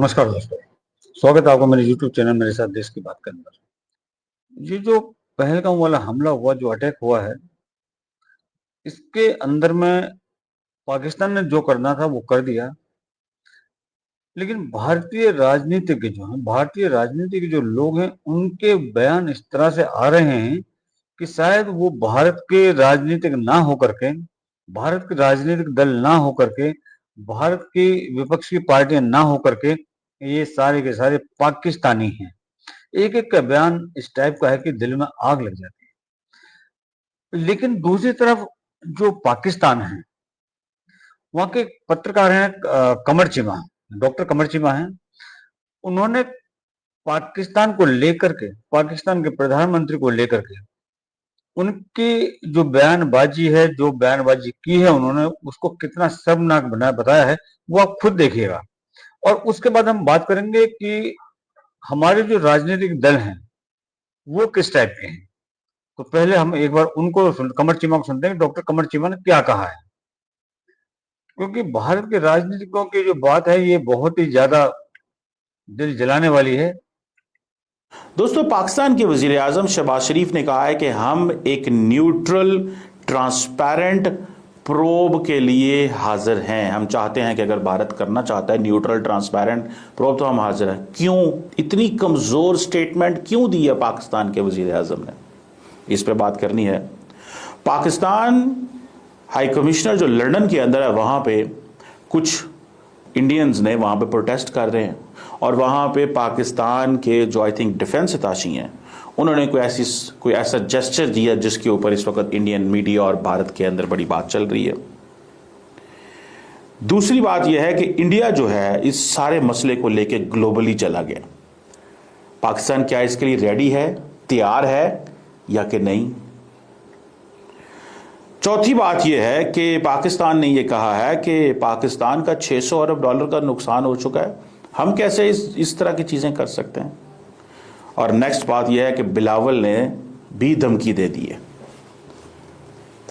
नमस्कार दोस्तों, स्वागत है आपका मेरे YouTube चैनल मेरे साथ देश की बात के अंदर। ये जो पहलगाम वाला हमला हुआ, जो अटैक हुआ है, इसके अंदर में पाकिस्तान ने जो करना था वो कर दिया। लेकिन भारतीय राजनीतिज्ञ जो हैं, भारतीय राजनीति के जो लोग हैं, उनके बयान इस तरह से आ रहे हैं कि शायद वो भारत के राजनीतिक ना होकर के, भारत के राजनीतिक दल ना होकर के, भारत की विपक्ष की पार्टियां ना होकर के, ये सारे के सारे पाकिस्तानी हैं। एक-एक का बयान इस टाइप का है कि दिल में आग लग जाती है। लेकिन दूसरी तरफ जो पाकिस्तान है, वहाँ के एक पत्रकार हैं कमर चीमा, डॉक्टर कमर चीमा हैं। उन्होंने पाकिस्तान को लेकर के, पाकिस्तान के प्रधानमंत्री को लेकर के, उनकी जो बयानबाजी है, जो बयानबाजी की है उन्होंने, उसको कितना शर्मनाक बताया है, वो आप खुद देखिएगा। और उसके बाद हम बात करेंगे कि हमारे जो राजनीतिक दल हैं, वो किस टाइप के हैं। तो पहले हम एक बार उनको कमर चीमा को सुनते हैं, डॉक्टर कमर चीमा ने क्या कहा है। क्योंकि भारत के राजनीतिकों की जो बात है, ये बहुत ही ज्यादा दिल जलाने वाली है। दोस्तों, पाकिस्तान के वजीर आजम शहबाज शरीफ ने कहा है कि हम एक न्यूट्रल ट्रांसपेरेंट प्रोब के लिए हाजिर हैं। हम चाहते हैं कि अगर भारत करना चाहता है न्यूट्रल ट्रांसपेरेंट प्रोब, तो हम हाजिर हैं। क्यों इतनी कमजोर स्टेटमेंट क्यों दी है पाकिस्तान के वजीर आजम ने, इस पर बात करनी है। पाकिस्तान हाई कमिश्नर जो लंदन के अंदर है, वहां पे कुछ इंडियंस ने वहां पे प्रोटेस्ट कर रहे हैं, और वहां पे पाकिस्तान के जो आई थिंक डिफेंस अताशी हैं, उन्होंने कोई ऐसा जेस्चर दिया जिसके ऊपर इस वक्त इंडियन मीडिया और भारत के अंदर बड़ी बात चल रही है। दूसरी बात यह है कि इंडिया जो है इस सारे मसले को लेकर ग्लोबली चला गया। पाकिस्तान क्या इसके लिए रेडी है, तैयार है या कि नहीं। चौथी बात यह है कि पाकिस्तान ने यह कहा है कि पाकिस्तान का 600 अरब डॉलर का नुकसान हो चुका है, हम कैसे इस तरह की चीज़ें कर सकते हैं। और नेक्स्ट बात यह है कि बिलावल ने भी धमकी दे दी है।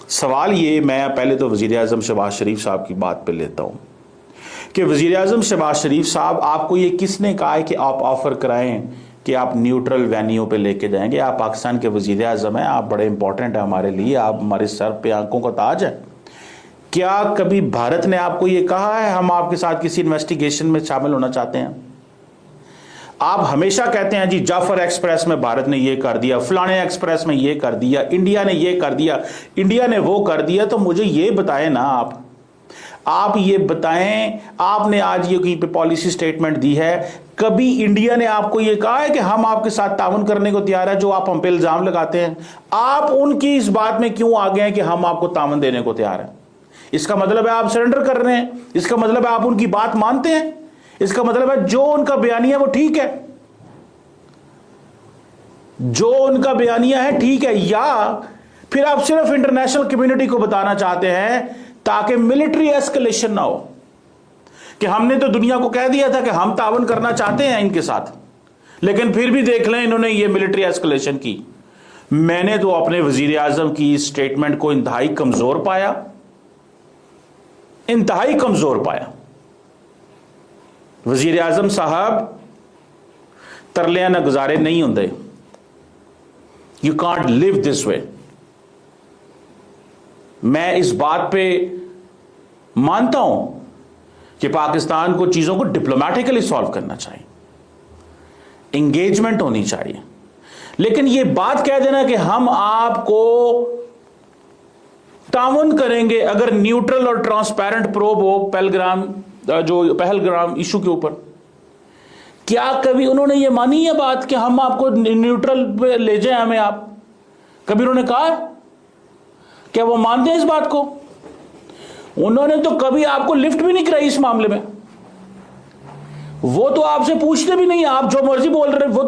सवाल ये, मैं पहले तो वज़ीर आज़म शहबाज शरीफ साहब की बात पे लेता हूँ कि वज़ीर आज़म शहबाज शरीफ साहब, आपको ये किसने कहा है कि आप ऑफ़र कराएं कि आप न्यूट्रल वेन्यू पे लेके जाएंगे। आप पाकिस्तान के वज़ीर आज़म हैं, आप बड़े इंपॉर्टेंट हैं हमारे लिए, आप हमारे सर पे आंखों का ताज है। क्या कभी भारत ने आपको ये कहा है हम आपके साथ किसी इन्वेस्टिगेशन में शामिल होना चाहते हैं? आप हमेशा कहते हैं जी जाफर एक्सप्रेस में भारत ने ये कर दिया, फलाने एक्सप्रेस में ये कर दिया, इंडिया ने ये कर दिया, इंडिया ने वो कर दिया। तो मुझे ये बताएं ना, आप ये बताएं, आपने आज ये कहीं पे पॉलिसी स्टेटमेंट दी है, कभी इंडिया ने आपको ये कहा है कि हम आपके साथ ताउन करने को तैयार है, जो आप हम पे इल्जाम लगाते हैं? आप उनकी इस बात में क्यों आ गए हैं कि हम आपको ताउन देने को तैयार हैं? इसका मतलब है आप सरेंडर कर रहे हैं, इसका मतलब है आप उनकी बात मानते हैं, इसका मतलब है जो उनका बयानिया वो ठीक है, जो उनका बयानिया है ठीक है, या फिर आप सिर्फ इंटरनेशनल कम्युनिटी को बताना चाहते हैं ताकि मिलिट्री एस्केलेशन ना हो कि हमने तो दुनिया को कह दिया था कि हम ताउन करना चाहते हैं इनके साथ, लेकिन फिर भी देख लें इन्होंने ये मिलिट्री एस्केलेशन की। मैंने तो अपने वजीर आजम की इस स्टेटमेंट को इंतहाई कमजोर पाया, इंतहाई कमजोर पाया। वजीर आजम साहब, तरलियां ना गुजारे नहीं होंगे। You can't live this way. मैं इस बात पे मानता हूं कि पाकिस्तान को चीजों को डिप्लोमेटिकली सॉल्व करना चाहिए, एंगेजमेंट होनी चाहिए, लेकिन यह बात कह देना कि हम आपको ताउन करेंगे अगर न्यूट्रल और ट्रांसपेरेंट प्रोब हो पहलगाम इशू के ऊपर, क्या कभी उन्होंने ये मानी है बात कि हम आपको न्यूट्रल पे ले जाएं हमें? आप कभी उन्होंने कहा? क्या वो मानते हैं इस बात को? उन्होंने तो कभी आपको लिफ्ट भी नहीं कराई इस मामले में। वो तो आपसे पूछते भी नहीं, आप जो मर्जी बोल रहे, वो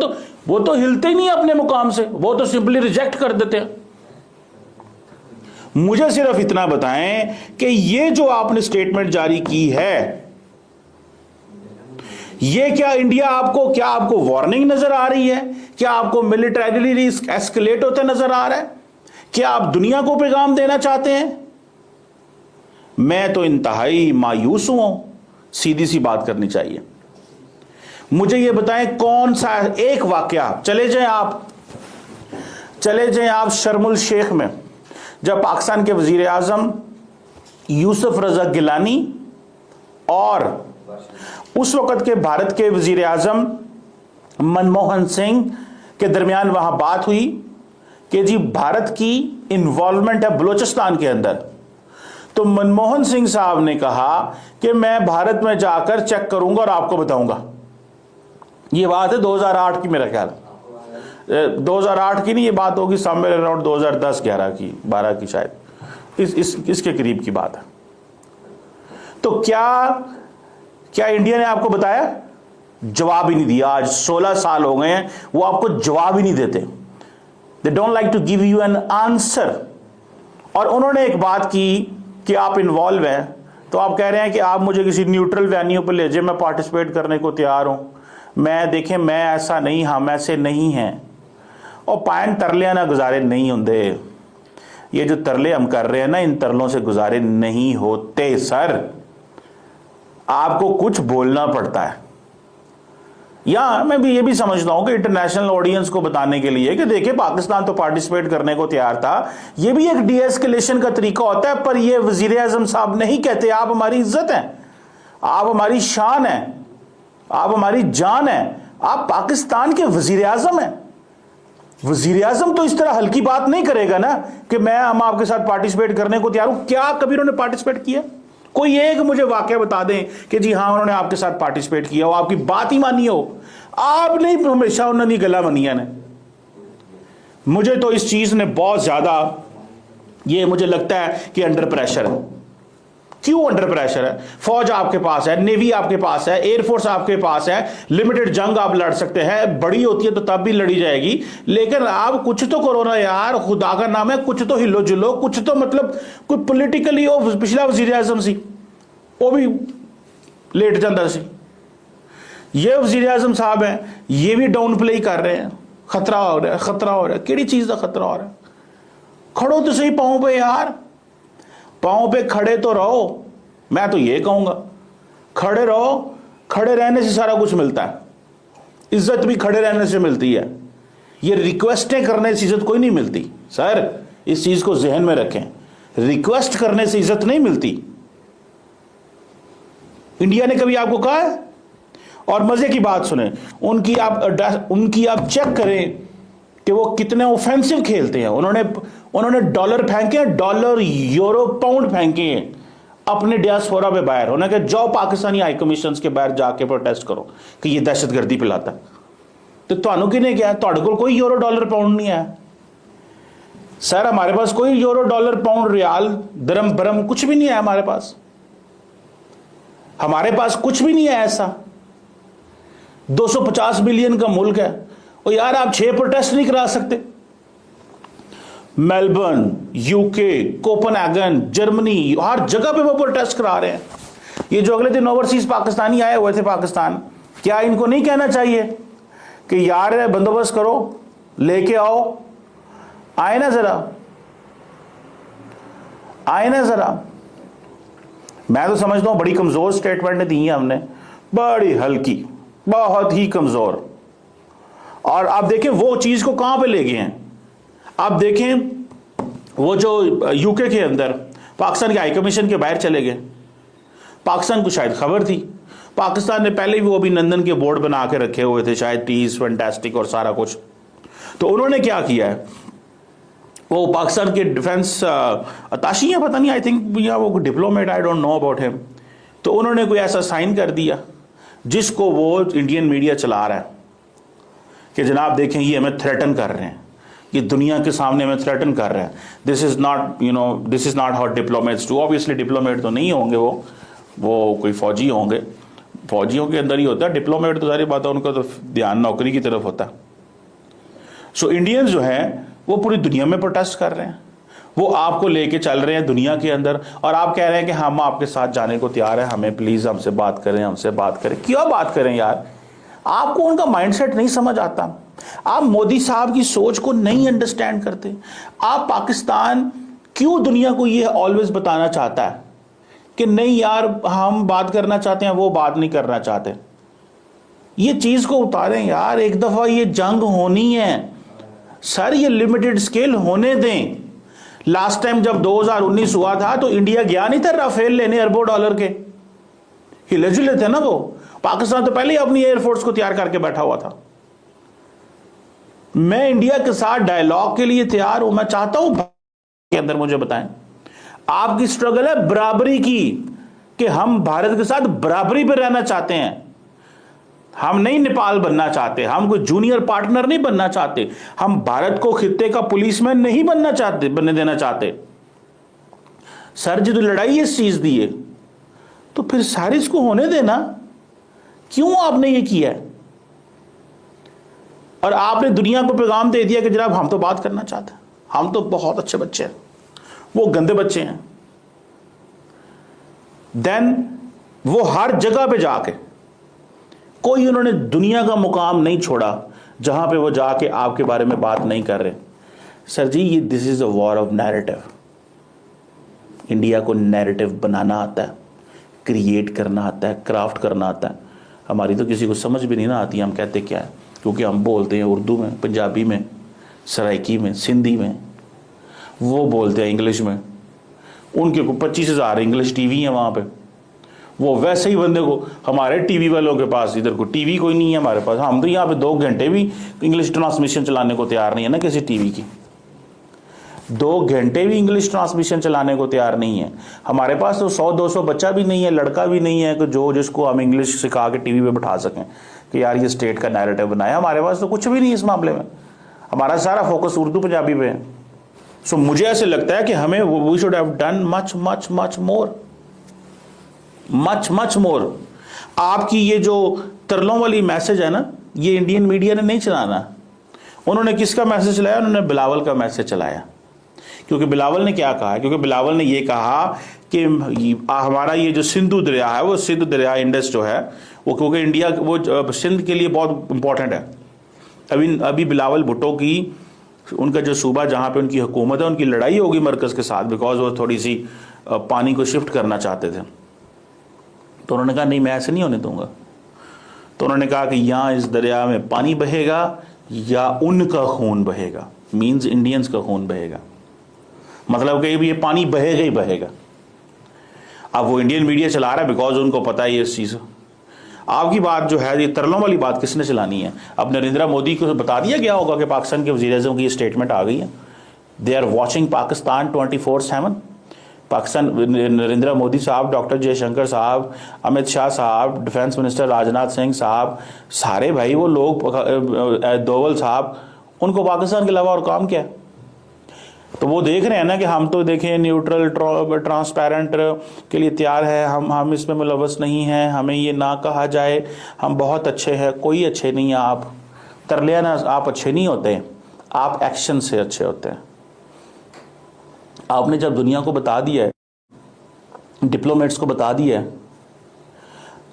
तो हिलते ही नहीं अपने मुकाम से, वो तो सिंपली रिजेक्ट कर देते हैं। मुझे सिर्फ इतना बताएं कि ये जो आपने स्टेटमेंट जारी की है, ये क्या आपको वार्निंग नजर आ रही है? क्या आपको मिलिटरीली रिस्क एस्केलेट होता नजर आ रहा है? क्या आप दुनिया को पैगाम देना चाहते हैं? मैं तो इंतहाई मायूस हूं, सीधी सी बात करनी चाहिए। मुझे ये बताएं कौन सा एक वाकया, चले जाएं आप शर्मुल शेख में, जब पाकिस्तान के वजीर आजम यूसुफ रजा गिलानी और उस वक्त के भारत के वजीर आजम मनमोहन सिंह के दरमियान वहां बात हुई कि जी भारत की इन्वॉल्वमेंट है बलूचिस्तान के अंदर, तो मनमोहन सिंह साहब ने कहा कि मैं भारत में जाकर चेक करूंगा और आपको बताऊंगा। ये बात है 2008 की, मेरा ख्याल 2008 की नहीं, ये बात होगी समवेयर अराउंड 2010 11 की 12 की शायद, इसके करीब की बात है। तो क्या इंडिया ने आपको बताया? जवाब ही नहीं दिया। आज 16 साल हो गए हैं, वो आपको जवाब ही नहीं देते। They don't like to give you an answer. और उन्होंने एक बात की कि आप इन्वॉल्व हैं, तो आप कह रहे हैं कि आप मुझे किसी न्यूट्रल वेन्यू पर ले जाए, मैं पार्टिसिपेट करने को तैयार हूं। देखें मैं ऐसा नहीं, हम ऐसे नहीं हैं। और पायन तरले ना गुजारे नहीं होंगे। ये जो तरले हम कर रहे हैं ना, इन तरलों से गुजारे नहीं होते सर। आपको कुछ बोलना पड़ता है। या मैं भी ये भी समझता हूं कि इंटरनेशनल ऑडियंस को बताने के लिए कि देखिए पाकिस्तान तो पार्टिसिपेट करने को तैयार था, ये भी एक डीएस्केलेशन का तरीका होता है। पर ये वजीर आजम साहब नहीं कहते। आप हमारी इज्जत हैं, आप हमारी शान है, आप हमारी जान है, आप पाकिस्तान के वजीर आजम हैं। वजीर आजम तो इस तरह हल्की बात नहीं करेगा ना कि हम आपके साथ पार्टिसिपेट करने को तैयार हूं। क्या कभी उन्होंने पार्टिसिपेट किया? कोई एक मुझे वाकया बता दें कि जी हां उन्होंने आपके साथ पार्टिसिपेट किया हो, आपकी बात ही मानी हो। आप नहीं, हमेशा उन्होंने गला मनिया ने। मुझे तो इस चीज ने बहुत ज्यादा, ये मुझे लगता है कि अंडर प्रेशर है। क्यों अंडर प्रेशर है? फौज आपके पास है, नेवी आपके पास है, एयरफोर्स आपके पास है, लिमिटेड जंग आप लड़ सकते हैं, बड़ी होती है तो तब भी लड़ी जाएगी। लेकिन आप कुछ तो करो ना यार, खुदा का नाम है, कुछ तो हिलो जुलो, कुछ तो मतलब कोई पॉलिटिकली हो। पिछला वजीर आजम सी वो भी लेट जाता सी, ये वजीर आजम साहब हैं, ये भी डाउन प्ले कर रहे हैं। खतरा हो रहा है, खतरा हो रहा है। किहड़ी चीज का खतरा हो रहा है? खड़ो तो सही पांव पे यार, पांव पे खड़े तो रहो। मैं तो ये कहूंगा खड़े रहो, खड़े रहने से सारा कुछ मिलता है। इज्जत भी खड़े रहने से मिलती है। ये रिक्वेस्टें करने से इज्जत कोई नहीं मिलती सर, इस चीज को जहन में रखें। रिक्वेस्ट करने से इज्जत नहीं मिलती। इंडिया ने कभी आपको कहा है? और मजे की बात सुने, उनकी आप चेक करें कि वो कितने ऑफेंसिव खेलते हैं। उन्होंने डॉलर फेंके, डॉलर यूरो पाउंड फेंके हैं अपने डियास्पोरा पे बाहर। उन्होंने कहा जाओ पाकिस्तानी हाई कमीशन के बाहर जाके प्रोटेस्ट करो कि ये दहशतगर्दी फैलाता है। तो तुहानू किने क्या? तुहाडे कोल कोई यूरो डॉलर पाउंड नहीं है सर। हमारे पास कोई यूरो डॉलर पाउंड रियाल दरम बरम कुछ भी नहीं है हमारे पास। हमारे पास कुछ भी नहीं है ऐसा। 250 बिलियन का मुल्क है। और यार आप 6 प्रोटेस्ट नहीं करा सकते? मेलबर्न, यूके, कोपेनहेगन, जर्मनी, हर जगह पे वो प्रोटेस्ट करा रहे हैं। ये जो अगले दिन ओवरसीज पाकिस्तानी आए हुए थे पाकिस्तान, क्या इनको नहीं कहना चाहिए कि यार बंदोबस्त करो, लेके आओ, आए ना जरा, आए ना जरा। मैं तो समझता हूं बड़ी कमजोर स्टेटमेंट दी है हमने, बड़ी हल्की, बहुत ही कमजोर। और आप देखें वो चीज को कहां पे ले गए हैं। आप देखें वो जो यूके के अंदर पाकिस्तान के हाई कमीशन के बाहर चले गए। पाकिस्तान को शायद खबर थी, पाकिस्तान ने पहले भी वो अभिनंदन के बोर्ड बना के रखे हुए थे शायद, टीज फैंटास्टिक और सारा कुछ। तो उन्होंने क्या किया है, वो पाकिस्तान के डिफेंस अताशी है, पता नहीं, आई थिंक या वो diplomat, I don't know about him. तो उन्होंने कोई ऐसा साइन कर दिया जिसको वो इंडियन मीडिया चला रहा है कि जनाब देखें ये हमें थ्रेटन कर रहे हैं, ये दुनिया के सामने हमें थ्रेटन कर रहे हैं। This is not this is not how diplomats do. Obviously diplomat तो नहीं होंगे, वो कोई फौजी होंगे, फौजियों के अंदर ही होता है। डिप्लोमेट तो सारी बात है, उनका तो ध्यान नौकरी की तरफ होता है। सो इंडियंस जो है वो पूरी दुनिया में प्रोटेस्ट कर रहे हैं, वो आपको लेके चल रहे हैं दुनिया के अंदर, और आप कह रहे हैं कि हम आपके साथ जाने को तैयार हैं, हमें प्लीज हमसे बात करें, हमसे बात करें। क्यों बात करें यार? आपको उनका माइंडसेट नहीं समझ आता। आप मोदी साहब की सोच को नहीं अंडरस्टैंड करते। आप पाकिस्तान क्यों दुनिया को यह ऑलवेज बताना चाहता है कि नहीं यार हम बात करना चाहते हैं, वो बात नहीं करना चाहते। ये चीज को उतारें यार, एक दफा ये जंग होनी है सर, ये लिमिटेड स्केल होने दें। लास्ट टाइम जब 2019 हुआ था तो इंडिया गया नहीं था राफेल लेने अरबों डॉलर के, हिले जुले थे ना वो। पाकिस्तान तो पहले ही अपनी एयरफोर्स को तैयार करके बैठा हुआ था। मैं इंडिया के साथ डायलॉग के लिए तैयार हूं। मैं चाहता हूं के अंदर मुझे बताएं, आपकी स्ट्रगल है बराबरी की, कि हम भारत के साथ बराबरी पर रहना चाहते हैं। हम नहीं नेपाल बनना चाहते, हम कोई जूनियर पार्टनर नहीं बनना चाहते, हम भारत को खित्ते का पुलिसमैन नहीं बनने देना चाहते। सर जी तो लड़ाई इस चीज दी है, तो फिर सारिस को होने देना। क्यों आपने ये किया है? और आपने दुनिया को पैगाम दे दिया कि जनाब हम तो बात करना चाहते हैं, हम तो बहुत अच्छे बच्चे हैं, वो गंदे बच्चे हैं। देन वो हर जगह पे जाके कोई उन्होंने दुनिया का मुकाम नहीं छोड़ा जहां पे वो जाके आपके बारे में बात नहीं कर रहे। सर जी ये this is a war of narrative. India को नैरेटिव बनाना आता है, क्रिएट करना आता है, क्राफ्ट करना आता है। हमारी तो किसी को समझ भी नहीं ना आती हम कहते क्या है, क्योंकि हम बोलते हैं उर्दू में, पंजाबी में, सराइकी में, सिंधी में, वो बोलते हैं इंग्लिश में। उनके को 25,000 इंग्लिश टीवी है वहाँ पे, वो वैसे ही बंदे को, हमारे टीवी वालों के पास इधर को टीवी कोई नहीं है हमारे पास। हम तो यहाँ पे 2 घंटे भी इंग्लिश ट्रांसमिशन चलाने को तैयार नहीं है ना किसी टीवी की, 2 घंटे भी इंग्लिश ट्रांसमिशन चलाने को तैयार नहीं है हमारे पास। तो 100-200 बच्चा भी नहीं है, लड़का भी नहीं है कि जो जिसको हम इंग्लिश सिखा के टीवी पे बैठा सकें कि यार ये स्टेट का नैरेटिव बनाया। हमारे पास तो कुछ भी नहीं इस मामले में, हमारा सारा फोकस उर्दू पंजाबी पे है। सो मुझे ऐसे लगता है कि हमें we should have done much much much more, much much more. आपकी ये जो तरलों वाली मैसेज है ना, ये इंडियन मीडिया ने नहीं चलाना। उन्होंने किसका मैसेज चलाया? उन्होंने बिलावल का मैसेज चलाया। क्योंकि बिलावल ने क्या कहा? क्योंकि बिलावल ने ये कहा कि हमारा ये जो सिंधु दरिया है, वो सिंधु दरिया इंडस जो है वो, क्योंकि इंडिया वो सिंध के लिए बहुत इंपॉर्टेंट है। अभी बिलावल भुट्टो की, उनका जो सूबा जहाँ पे उनकी हुकूमत है, उनकी लड़ाई होगी मरकज़ के साथ, बिकॉज वो थोड़ी सी पानी को शिफ्ट करना चाहते थे। तो उन्होंने कहा नहीं मैं ऐसे नहीं होने दूंगा। तो उन्होंने कहा कि यहाँ इस दरिया में पानी बहेगा या उनका खून बहेगा, मींस इंडियंस का खून बहेगा, मतलब कि ये पानी बहेगा ही बहेगा। अब वो इंडियन मीडिया चला रहा है बिकॉज उनको पता है ये इस चीज़। आपकी बात जो है, ये तरलों वाली बात किसने चलानी है? अब नरेंद्र मोदी को बता दिया गया होगा कि पाकिस्तान के वज़ीर-ए-आज़म की ये स्टेटमेंट आ गई है, they are watching Pakistan 24/7। Pakistan, Narendra Modi साहब, डॉक्टर जयशंकर साहब, अमित शाह साहब, डिफेंस मिनिस्टर राजनाथ सिंह साहब, सारे भाई वो लोग, दोवल साहब, उनको पाकिस्तान के अलावा और काम क्या है? तो वो देख रहे हैं ना कि हम तो देखें न्यूट्रल ट्रांसपेरेंट के लिए तैयार है, हम इसमें मुलव्वस नहीं हैं, हमें ये ना कहा जाए हम बहुत अच्छे हैं। कोई अच्छे नहीं है आप, तरलिया ना, आप अच्छे नहीं होते, आप एक्शन से अच्छे होते हैं। आपने जब दुनिया को बता दिया है, डिप्लोमेट्स को बता दिया है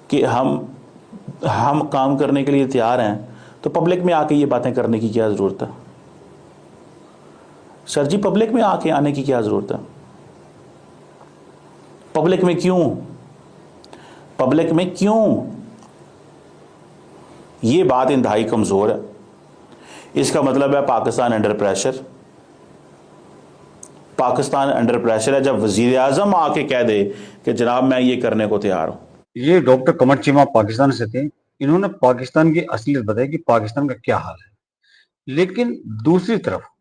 कि हम काम करने के लिए तैयार हैं, तो पब्लिक में आके ये बातें करने की क्या ज़रूरत है? सर जी पब्लिक में आने की क्या ज़रूरत है? पब्लिक में क्यों? पब्लिक में क्यों? ये बात इंतहाई कमज़ोर है। इसका मतलब है Pakistan under pressure. Pakistan under pressure है जब वजीर आजम आके कह दे कि जनाब मैं ये करने को तैयार हूं। ये डॉक्टर कमर चीमा पाकिस्तान से थे, इन्होंने पाकिस्तान की असलियत बताई कि पाकिस्तान का क्या हाल है। लेकिन दूसरी तरफ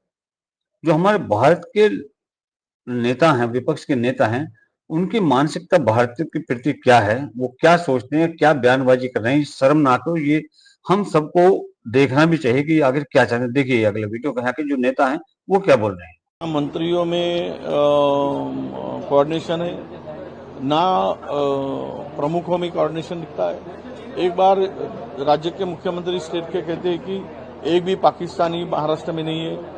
जो हमारे भारत के नेता हैं, विपक्ष के नेता हैं, उनकी मानसिकता भारत के प्रति क्या है, वो क्या सोचते हैं, क्या बयानबाजी कर रहे हैं, शर्मनाक हो। ये हम सबको देखना भी चाहिए कि आखिर क्या चाहते हैं। देखिए अगले वीडियो में यहाँ के जो नेता हैं वो क्या बोल रहे हैं। मंत्रियों में कोऑर्डिनेशन है ना, प्रमुखों में कोऑर्डिनेशन दिखता है। एक बार राज्य के मुख्यमंत्री स्टेट के कहते हैं कि एक भी पाकिस्तानी महाराष्ट्र में नहीं है,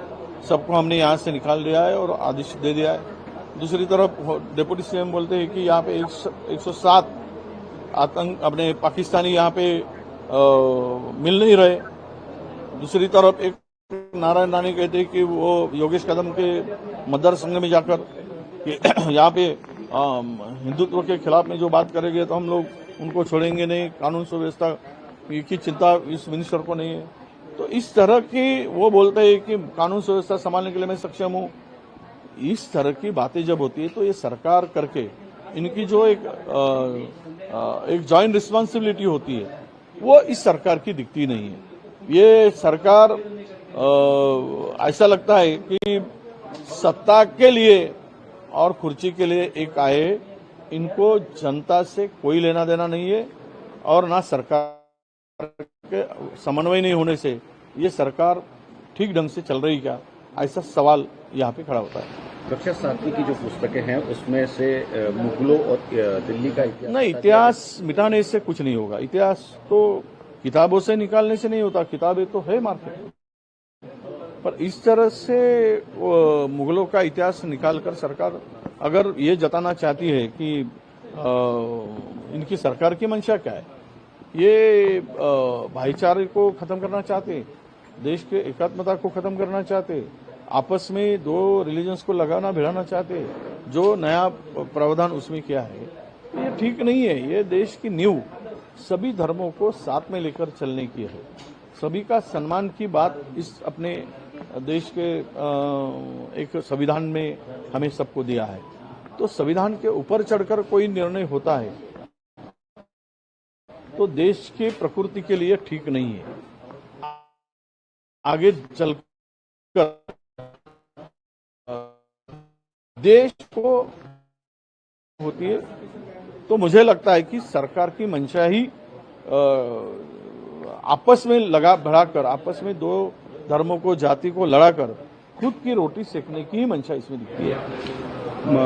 सबको हमने यहाँ से निकाल दिया है और आदेश दे दिया है। दूसरी तरफ डिप्टी सीएम बोलते हैं कि यहाँ पे 107 आतंक अपने पाकिस्तानी यहाँ पे मिल नहीं रहे। दूसरी तरफ एक नारायण राणे कहते हैं कि वो योगेश कदम के मतदार संघ में जाकर कि यहाँ पे हिंदुत्व के खिलाफ में जो बात करेंगे तो हम लोग उनको छोड़ेंगे नहीं, कानून सुव्यवस्था की चिंता इस मिनिस्टर को नहीं है। तो इस तरह की वो बोलते हैं कि कानून व्यवस्था संभालने के लिए मैं सक्षम हूं। इस तरह की बातें जब होती है तो ये सरकार करके इनकी जो एक जॉइंट रिस्पांसिबिलिटी होती है वो इस सरकार की दिखती नहीं है। ये सरकार ऐसा लगता है कि सत्ता के लिए और कुर्सी के लिए एक आए, इनको जनता से कोई लेना देना नहीं है और ना सरकार के समन्वय नहीं होने से ये सरकार ठीक ढंग से चल रही क्या, ऐसा सवाल यहाँ पे खड़ा होता है। कक्षा 7वीं की जो पुस्तकें हैं उसमें से मुगलों और दिल्ली का इतिहास नहीं, इतिहास मिटाने से कुछ नहीं होगा। इतिहास तो किताबों से निकालने से नहीं होता, किताबें तो है मार्केट में। पर इस तरह से मुगलों का इतिहास निकालकर सरकार अगर ये जताना चाहती है कि इनकी सरकार की मंशा क्या है, ये भाईचारे को खत्म करना चाहते, देश के एकात्मता को खत्म करना चाहते, आपस में दो रिलीजन्स को लगाना भिड़ाना चाहते, जो नया प्रावधान उसमें किया है ये ठीक नहीं है। ये देश की नींव सभी धर्मों को साथ में लेकर चलने की है। सभी का सम्मान की बात इस अपने देश के एक संविधान में हमें सबको दिया है। तो संविधान के ऊपर चढ़कर कोई निर्णय होता है तो देश की प्रकृति के लिए ठीक नहीं है। आगे चलकर देश को होती है तो मुझे लगता है कि सरकार की मंशा ही आपस में लगा बढ़ाकर, आपस में दो धर्मों को, जाति को लड़ाकर खुद की रोटी सेकने की ही मंशा इसमें दिखती है।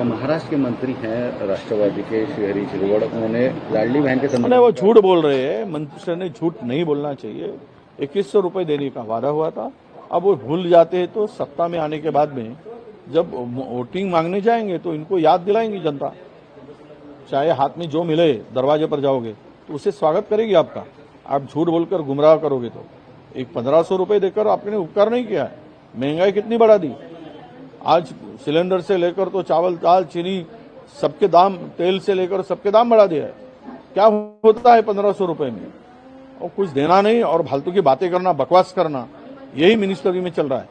महाराष्ट्र के मंत्री हैं राष्ट्रवादी के श्री चिरवड़, उन्होंने लाडली बहन के संबंध में वो झूठ बोल रहे हैं। मंत्री ने झूठ नहीं बोलना चाहिए। 2100 रुपए देने का वादा हुआ था, अब वो भूल जाते हैं तो सत्ता में आने के बाद में जब वोटिंग मांगने जाएंगे तो इनको याद दिलाएंगी जनता। चाहे हाथ में जो मिले दरवाजे पर जाओगे तो उसे स्वागत करेगी आपका। आप झूठ बोलकर गुमराह करोगे तो एक 1500 रुपए देकर आपने उपकार नहीं किया है। महंगाई कितनी बढ़ा दी। आज सिलेंडर से लेकर तो चावल, दाल, चीनी सबके दाम, तेल से लेकर सबके दाम बढ़ा दिया है। क्या होता है 1500 रुपए में? और कुछ देना नहीं और फालतू की बातें करना, बकवास करना, यही मिनिस्ट्री में चल रहा है।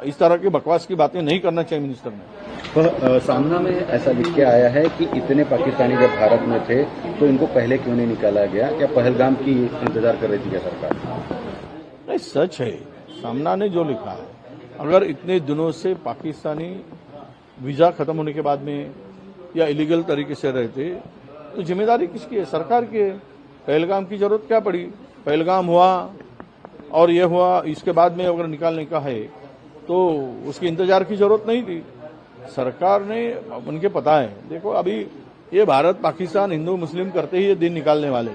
इस तरह की बकवास की बातें नहीं करना चाहिए मिनिस्टर ने। तो सामना में ऐसा लिख के आया है कि इतने पाकिस्तानी जब भारत में थे तो इनको पहले क्यों नहीं निकाला गया? क्या पहलगाम की इंतजार कर रही थी क्या सरकार? नहीं, सच है सामना ने जो लिखा है। अगर इतने दिनों से पाकिस्तानी वीजा खत्म होने के बाद में या इलीगल तरीके से रहते तो जिम्मेदारी किसकी है? सरकार की है। पहलगाम की जरूरत क्या पड़ी? पहलगाम हुआ और ये हुआ, इसके बाद में अगर निकालने का है तो उसकी इंतजार की जरूरत नहीं थी। सरकार ने, उनके पता है, देखो अभी ये भारत पाकिस्तान हिंदू मुस्लिम करते ही ये दिन निकालने वाले,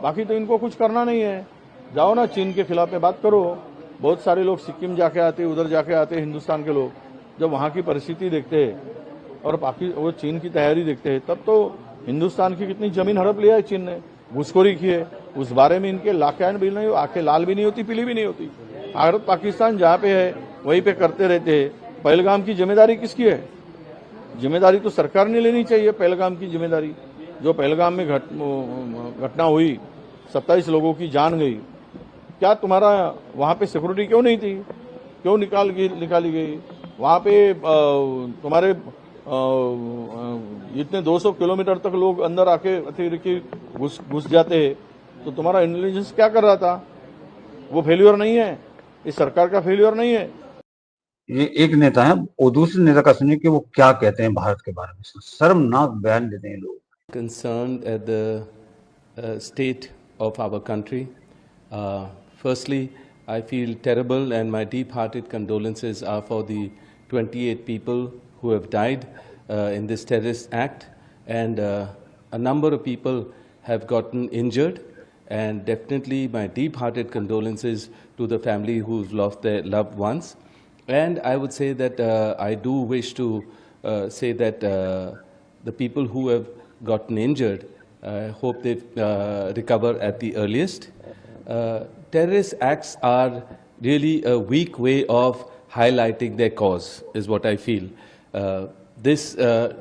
बाकी तो इनको कुछ करना नहीं है। जाओ ना चीन के खिलाफ में बात करो। बहुत सारे लोग सिक्किम जाके आते, उधर जाके आते हिंदुस्तान के लोग, जब वहां की परिस्थिति देखते हैं और वो चीन की तैयारी देखते हैं, तब तो हिंदुस्तान की कितनी जमीन हड़प लिया है चीन ने, घुसखोरी की है। उस बारे में इनके लाखैन भी नहीं, आंखें लाल भी नहीं होती, पीली भी नहीं होती। भारत पाकिस्तान जहां पे है वहीं पे करते रहते हैं। पहलगाम की जिम्मेदारी किसकी है? जिम्मेदारी तो सरकार ने लेनी चाहिए। पहलगाम की जिम्मेदारी, जो पहलगाम में घटना हुई, 27 लोगों की जान गई, क्या तुम्हारा वहां पे सिक्योरिटी क्यों नहीं थी? क्यों निकाली गई? वहां पे तुम्हारे इतने 200 किलोमीटर तक लोग अंदर आके घुस जाते हैं, तो तुम्हारा इंटेलिजेंस क्या कर रहा था? वो फेल्यूर नहीं है, इस सरकार का फेल्यूर नहीं है। ये एक नेता है और दूसरे नेता का सुनिए कि वो क्या कहते हैं भारत के बारे में। शर्मनाक बयान देते हैं लोग। Concerned at the state of our country. Firstly, I feel terrible and my deep-hearted condolences are for the 28 people who have died in this terrorist act, and a number of people have gotten injured, and definitely my deep-hearted condolences to the family who've lost their loved ones. And I would say that I do wish to say that the people who have gotten injured, I hope they recover at the earliest. Terrorist acts are really a weak way of highlighting their cause, is what I feel. This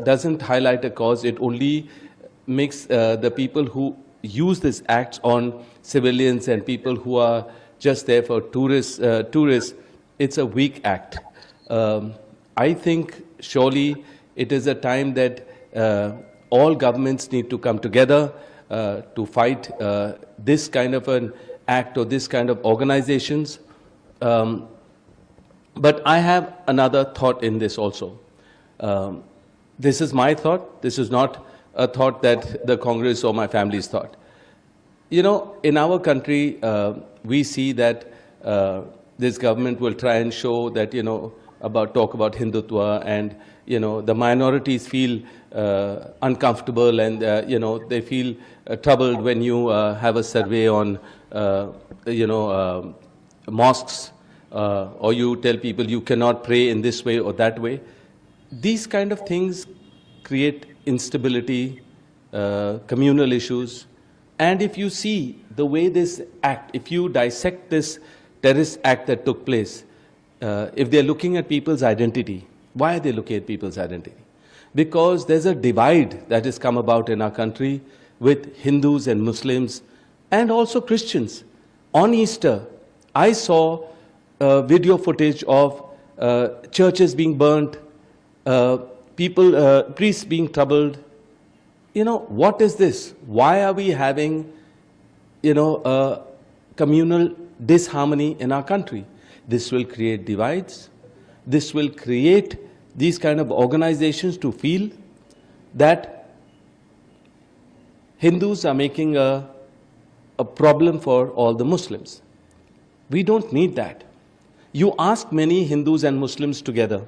doesn't highlight a cause, it only makes the people who use these acts on civilians and people who are just there for tourists, it's a weak act. I think surely it is a time that all governments need to come together to fight this kind of an act or this kind of organizations. But I have another thought in this also. This is my thought. This is not a thought that the Congress or my family's thought. You know, in our country, we see that this government will try and show that, you know, talk about Hindutva, and, you know, the minorities feel uncomfortable, and, you know, they feel troubled when you have a survey on, you know, mosques, or you tell people you cannot pray in this way or that way. These kind of things create instability, communal issues. And if you see the way this act, if you dissect this terrorist act that took place, if they're looking at people's identity, why are they looking at people's identity? Because there's a divide that has come about in our country with Hindus and Muslims and also Christians. On Easter, I saw video footage of churches being burnt, priests being troubled. You know, what is this? Why are we having, you know, communal disharmony in our country? This will create divides. This will create these kind of organizations to feel that Hindus are making a problem for all the Muslims. We don't need that. You ask many Hindus and Muslims together,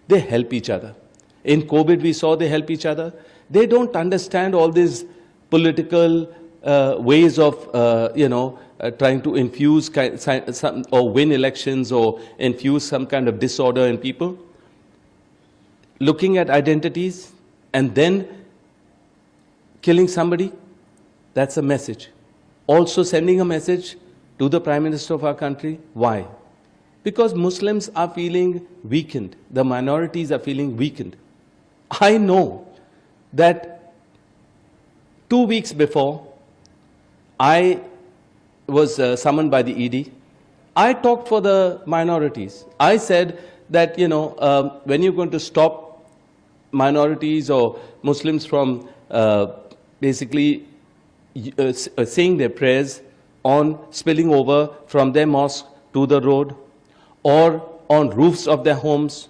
they help each other. In COVID, we saw they help each other. They don't understand all these political ways of, you know, trying to infuse some, or win elections or infuse some kind of disorder in people. Looking at identities and then killing somebody, that's a message. Also sending a message to the Prime Minister of our country. Why? Because Muslims are feeling weakened. The minorities are feeling weakened. I know that 2 weeks before, I was summoned by the ED. I talked for the minorities. I said that, you know, when you're going to stop minorities or Muslims from basically saying their prayers on spilling over from their mosque to the road, or on roofs of their homes,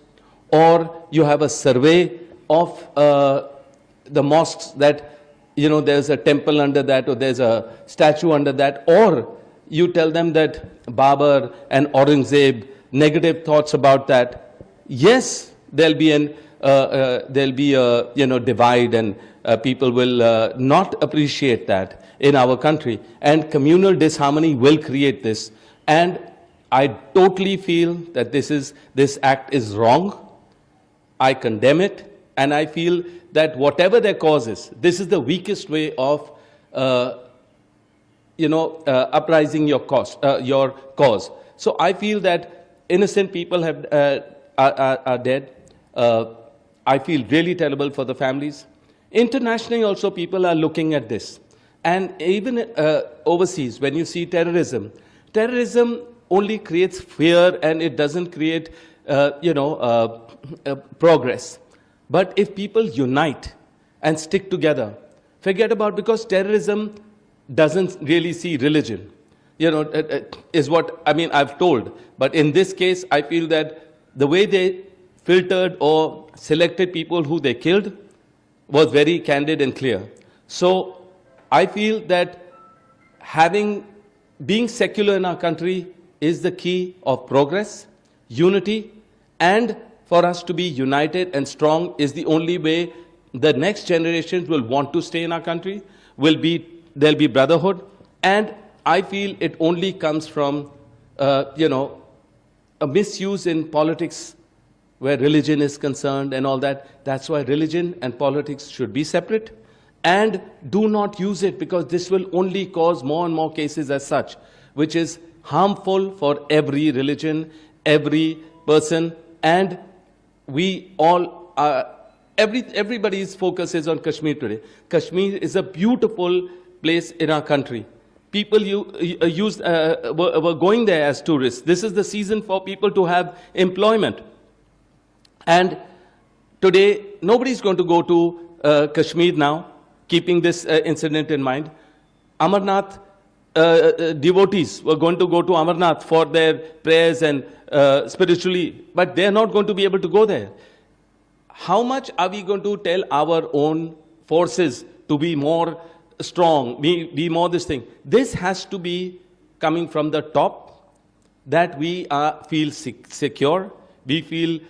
or you have a survey of the mosques that, you know, there's a temple under that, or there's a statue under that, or you tell them that Babur and Aurangzeb, negative thoughts about that. Yes, there'll be a, you know, divide, and people will not appreciate that in our country, and communal disharmony will create this. And I totally feel that this act is wrong. I condemn it, and I feel that whatever their cause is, this is the weakest way of, you know, uprising your cause. So I feel that innocent people are dead. I feel really terrible for the families. Internationally also, people are looking at this. And even overseas, when you see terrorism only creates fear, and it doesn't create, you know, progress. But if people unite and stick together, forget about, because terrorism doesn't really see religion, you know, is what, I mean, I've told. But in this case, I feel that the way they filtered or selected people who they killed was very candid and clear. So I feel that being secular in our country is the key of progress, unity, and for us to be united and strong is the only way the next generations will want to stay in our country. There'll be brotherhood, and I feel it only comes from, you know, a misuse in politics where religion is concerned and all that. That's why religion and politics should be separate, and do not use it, because this will only cause more and more cases as such, which is harmful for every religion, every person, and we all are, everybody's focus is on Kashmir today. Kashmir is a beautiful place in our country. People were going there as tourists. This is the season for people to have employment. And today, nobody's going to go to Kashmir now, keeping this incident in mind. Amarnath devotees were going to go to Amarnath for their prayers and spiritually, but they're not going to be able to go there. How much are we going to tell our own forces to be more strong, be more this thing? This has to be coming from the top, that we feel secure, we feel,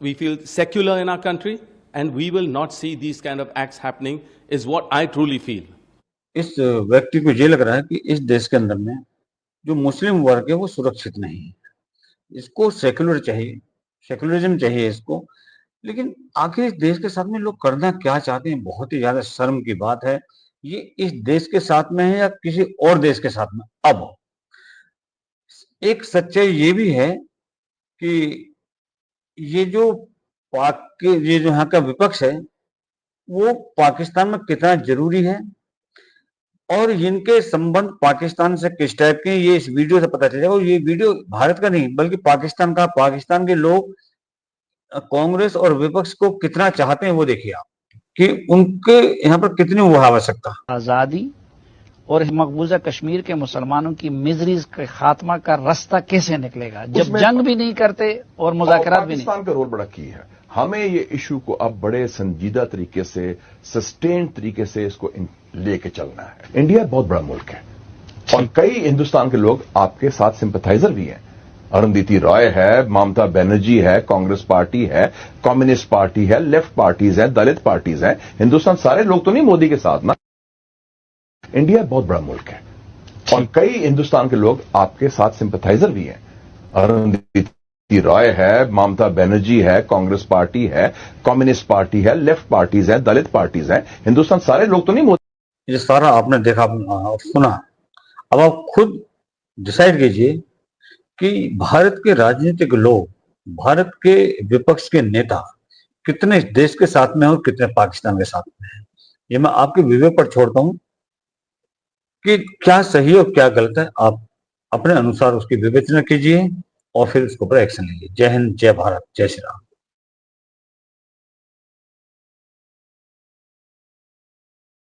we feel secular in our country, and we will not see these kind of acts happening, is what I truly feel. इस व्यक्ति को ये लग रहा है कि इस देश के अंदर में जो मुस्लिम वर्ग है वो सुरक्षित नहीं है, इसको सेक्युलर चाहिए, सेक्युलरिज्म चाहिए इसको। लेकिन आखिर इस देश के साथ में लोग करना क्या चाहते हैं, बहुत ही ज्यादा शर्म की बात है। ये इस देश के साथ में है या किसी और देश के साथ में। अब एक सच्चाई ये भी है कि ये जो यहाँ का विपक्ष है वो पाकिस्तान में कितना जरूरी है और इनके संबंध पाकिस्तान से किस टाइप के, ये इस वीडियो से पता चलेगा। और ये वीडियो भारत का नहीं बल्कि पाकिस्तान का, पाकिस्तान के लोग कांग्रेस और विपक्ष को कितना चाहते हैं वो देखिए आप, कि उनके यहाँ पर कितनी वो आवश्यकता। आजादी और मकबूजा कश्मीर के मुसलमानों की मिजरीज के खात्मा का रास्ता कैसे निकलेगा जब जंग भी नहीं करते और मुज़ाकरात भी नहीं। पाकिस्तान का रोल बड़ा की है। हमें ये इशू को अब बड़े संजीदा तरीके से, सस्टेन्ड तरीके से इसको लेके चलना है। इंडिया बहुत बड़ा मुल्क है और कई हिंदुस्तान के लोग आपके साथ सिंपथाइजर भी हैं। अरुंधति रॉय है, ममता बनर्जी है, कांग्रेस पार्टी है, कम्युनिस्ट पार्टी है, लेफ्ट पार्टीज हैं, दलित पार्टीज हैं। हिंदुस्तान सारे लोग तो नहीं मोदी के साथ ना। इंडिया बहुत बड़ा मुल्क है और कई हिंदुस्तान के लोग आपके साथ सिंपथाइजर भी हैं। अरुंधति रॉय है, ममता बनर्जी है, कांग्रेस पार्टी है, कम्युनिस्ट पार्टी है, लेफ्ट पार्टीज हैं, दलित पार्टीज हैं। हिंदुस्तान सारे लोग तो नहीं मोदी। ये सारा आपने देखा और सुना। अब आप खुद डिसाइड कीजिए कि भारत के राजनीतिक लोग, भारत के विपक्ष के नेता कितने देश के साथ में और कितने पाकिस्तान के साथ में हैं। ये मैं आपके विवेक पर छोड़ता हूं कि क्या सही और क्या गलत है। आप अपने अनुसार उसकी विवेचना कीजिए और फिर उसके ऊपर एक्शन लीजिए। जय हिंद, जय भारत, जय श्री राम।